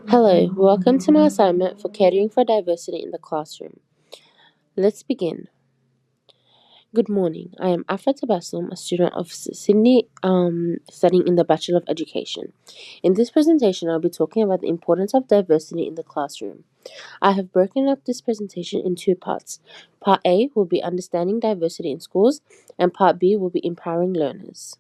Hello, welcome to my assignment for Catering for Diversity in the Classroom. Let's begin. Good morning. I am Afra Tabassum, a student of Sydney studying in the Bachelor of Education. In this presentation, I'll be talking about the importance of diversity in the classroom. I have broken up this presentation in two parts. Part A will be understanding diversity in schools, and Part B will be empowering learners.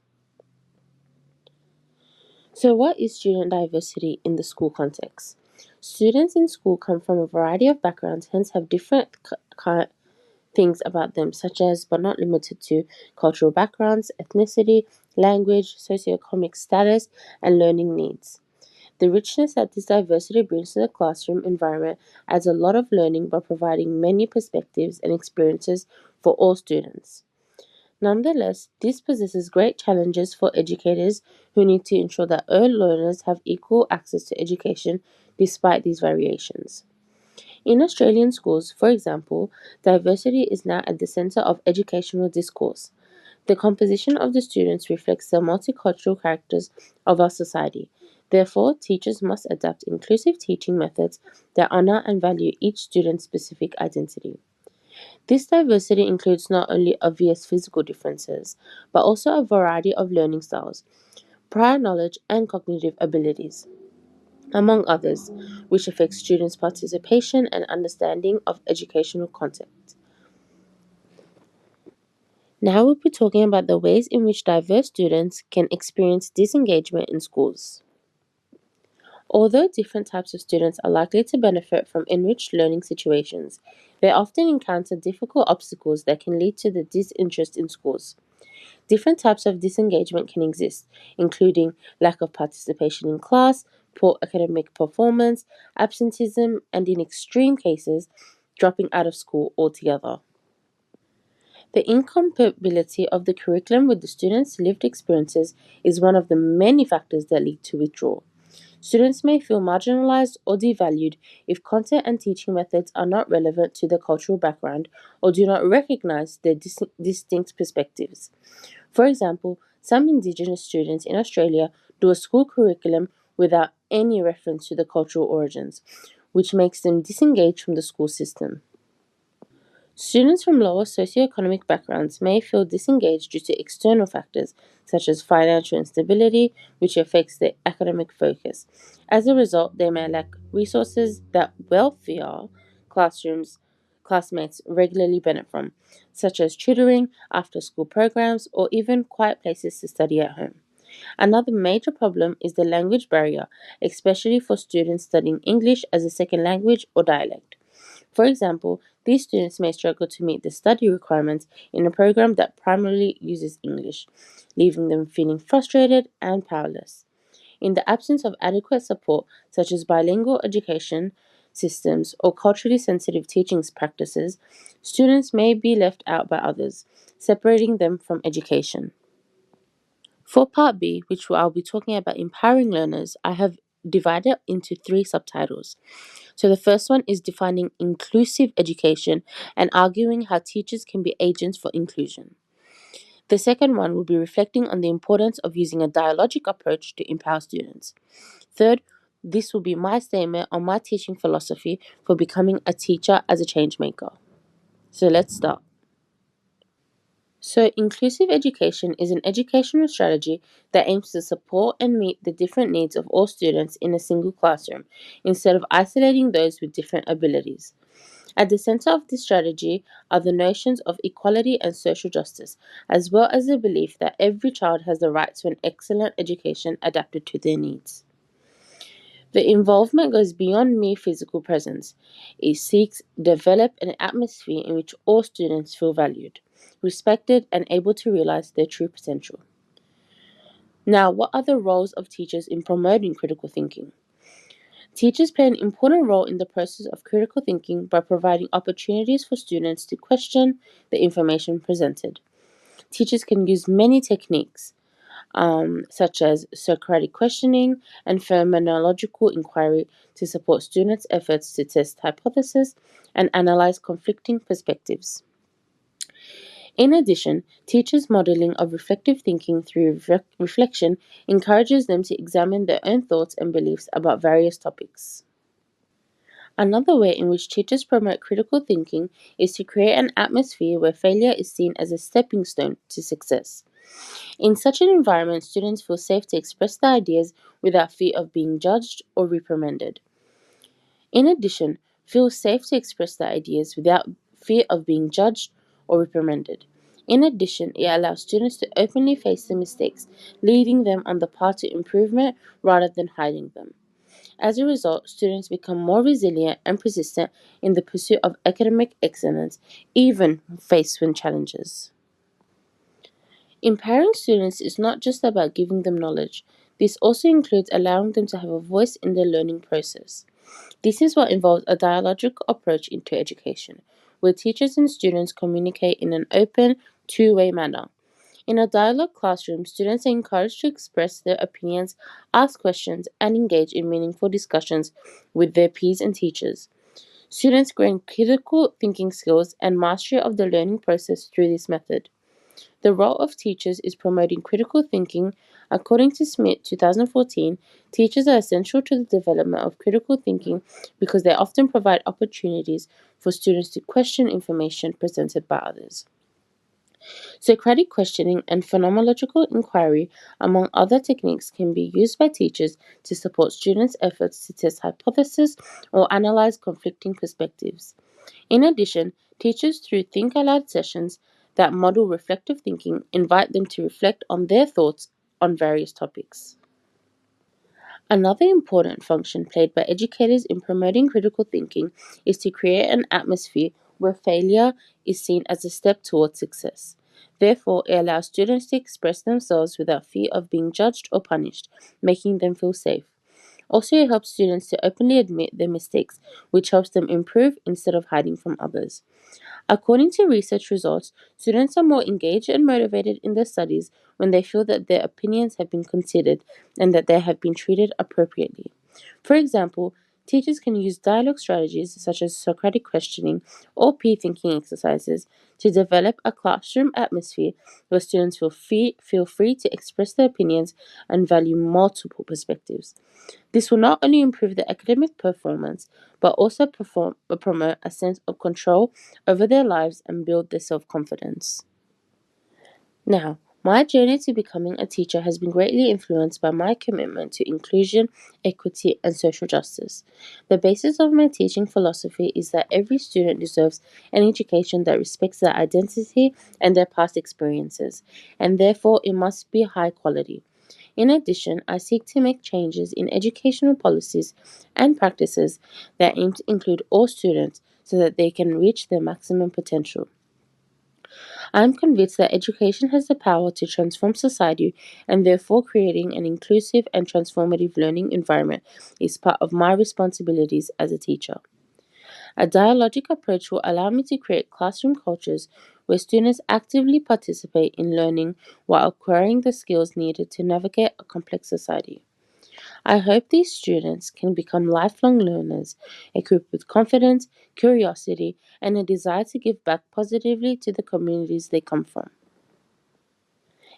So, what is student diversity in the school context? Students in school come from a variety of backgrounds, hence have different things about them, such as but not limited to cultural backgrounds, ethnicity, language, socioeconomic status, and learning needs. The richness that this diversity brings to the classroom environment adds a lot of learning by providing many perspectives and experiences for all students. Nonetheless, this possesses great challenges for educators who need to ensure that all learners have equal access to education despite these variations. In Australian schools, for example, diversity is now at the centre of educational discourse. The composition of the students reflects the multicultural characters of our society. Therefore, teachers must adapt inclusive teaching methods that honour and value each student's specific identity. This diversity includes not only obvious physical differences, but also a variety of learning styles, prior knowledge, and cognitive abilities, among others, which affects students' participation and understanding of educational content. Now we'll be talking about the ways in which diverse students can experience disengagement in schools. Although different types of students are likely to benefit from enriched learning situations, they often encounter difficult obstacles that can lead to the disinterest in schools. Different types of disengagement can exist, including lack of participation in class, poor academic performance, absenteeism, and in extreme cases, dropping out of school altogether. The incompatibility of the curriculum with the students' lived experiences is one of the many factors that lead to withdrawal. Students may feel marginalized or devalued if content and teaching methods are not relevant to their cultural background or do not recognize their distinct perspectives. For example, some Indigenous students in Australia do a school curriculum without any reference to the cultural origins, which makes them disengaged from the school system. Students from lower socioeconomic backgrounds may feel disengaged due to external factors such as financial instability, which affects their academic focus. As a result, they may lack resources that wealthier classrooms classmates regularly benefit from, such as tutoring, after school programs, or even quiet places to study at home. Another major problem is the language barrier, especially for students studying English as a second language or dialect. For example, these students may struggle to meet the study requirements in a program that primarily uses English, leaving them feeling frustrated and powerless. In the absence of adequate support, such as bilingual education systems or culturally sensitive teaching practices, students may be left out by others, separating them from education. For part B, which I'll be talking about empowering learners, I have divided into three subtitles. So the first one is defining inclusive education and arguing how teachers can be agents for inclusion. The second one will be reflecting on the importance of using a dialogic approach to empower students. Third, this will be my statement on my teaching philosophy for becoming a teacher as a change maker. So let's start. So, inclusive education is an educational strategy that aims to support and meet the different needs of all students in a single classroom, instead of isolating those with different abilities. At the center of this strategy are the notions of equality and social justice, as well as the belief that every child has the right to an excellent education adapted to their needs. The involvement goes beyond mere physical presence. It seeks to develop an atmosphere in which all students feel valued, respected, and able to realize their true potential. Now, what are the roles of teachers in promoting critical thinking? Teachers play an important role in the process of critical thinking by providing opportunities for students to question the information presented. Teachers can use many techniques, such as Socratic questioning and phenomenological inquiry, to support students' efforts to test hypotheses and analyze conflicting perspectives. In addition, teachers' modeling of reflective thinking through reflection encourages them to examine their own thoughts and beliefs about various topics. Another way in which teachers promote critical thinking is to create an atmosphere where failure is seen as a stepping stone to success. In such an environment, students feel safe to express their ideas without fear of being judged or reprimanded. In addition, feel safe to express their ideas without fear of being judged or reprimanded. In addition, it allows students to openly face their mistakes, leading them on the path to improvement rather than hiding them. As a result, students become more resilient and persistent in the pursuit of academic excellence, even faced with challenges. Empowering students is not just about giving them knowledge, this also includes allowing them to have a voice in their learning process. This is what involves a dialogical approach into education, where teachers and students communicate in an open, two-way manner. In a dialogue classroom, students are encouraged to express their opinions, ask questions, and engage in meaningful discussions with their peers and teachers. Students gain critical thinking skills and mastery of the learning process through this method. The role of teachers is promoting critical thinking. According to Smith 2014, teachers are essential to the development of critical thinking because they often provide opportunities for students to question information presented by others. Socratic questioning and phenomenological inquiry, among other techniques, can be used by teachers to support students' efforts to test hypotheses or analyze conflicting perspectives. In addition, teachers, through Think Aloud sessions that model reflective thinking, invite them to reflect on their thoughts on various topics. Another important function played by educators in promoting critical thinking is to create an atmosphere where failure is seen as a step towards success. Therefore, it allows students to express themselves without fear of being judged or punished, making them feel safe. Also, it helps students to openly admit their mistakes, which helps them improve instead of hiding from others. According to research results, students are more engaged and motivated in their studies when they feel that their opinions have been considered and that they have been treated appropriately. For example, teachers can use dialogue strategies such as Socratic questioning or peer thinking exercises to develop a classroom atmosphere where students feel free to express their opinions and value multiple perspectives. This will not only improve their academic performance, but also promote a sense of control over their lives and build their self confidence. Now, my journey to becoming a teacher has been greatly influenced by my commitment to inclusion, equity, and social justice. The basis of my teaching philosophy is that every student deserves an education that respects their identity and their past experiences, and therefore it must be high quality. In addition, I seek to make changes in educational policies and practices that aim to include all students so that they can reach their maximum potential. I am convinced that education has the power to transform society, and therefore creating an inclusive and transformative learning environment is part of my responsibilities as a teacher. A dialogic approach will allow me to create classroom cultures where students actively participate in learning while acquiring the skills needed to navigate a complex society. I hope these students can become lifelong learners, equipped with confidence, curiosity, and a desire to give back positively to the communities they come from.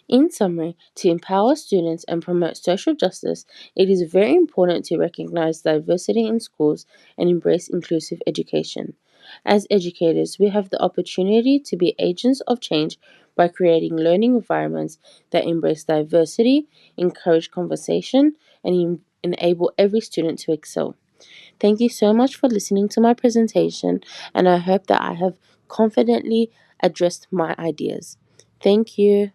In summary, to empower students and promote social justice, it is very important to recognize diversity in schools and embrace inclusive education. As educators, we have the opportunity to be agents of change by creating learning environments that embrace diversity, encourage conversation, and enable every student to excel. Thank you so much for listening to my presentation, and I hope that I have confidently addressed my ideas. Thank you.